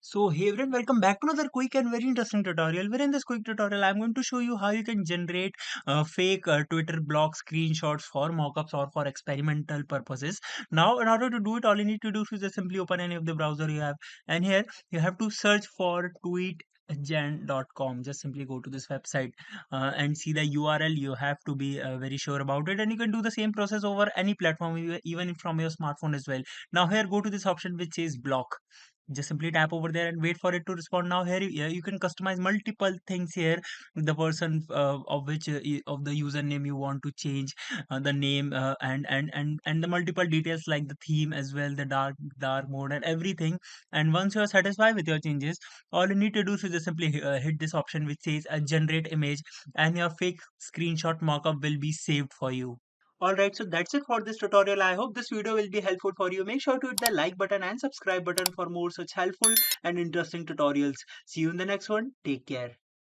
So hey everyone, welcome back to another quick and very interesting tutorial. Where in this quick tutorial, I'm going to show you how you can generate fake Twitter blog screenshots for mockups or for experimental purposes. Now, in order to do it, all you need to do is just simply open any of the browser you have, and here you have to search for tweetgen.com. Just simply go to this website and see the URL. You have to be very sure about it, and you can do the same process over any platform, even from your smartphone as well. Now, here go to this option which says block. Just simply tap over there and wait for it to respond. Now here you can customize multiple things here. The person of which of the username you want to change, the name, and the multiple details like the theme as well, the dark mode and everything. And once you are satisfied with your changes, all you need to do is just simply hit this option which says generate image, and your fake screenshot mockup will be saved for you. Alright, so that's it for this tutorial. I hope this video will be helpful for you. Make sure to hit the like button and subscribe button for more such helpful and interesting tutorials. See you in the next one. Take care.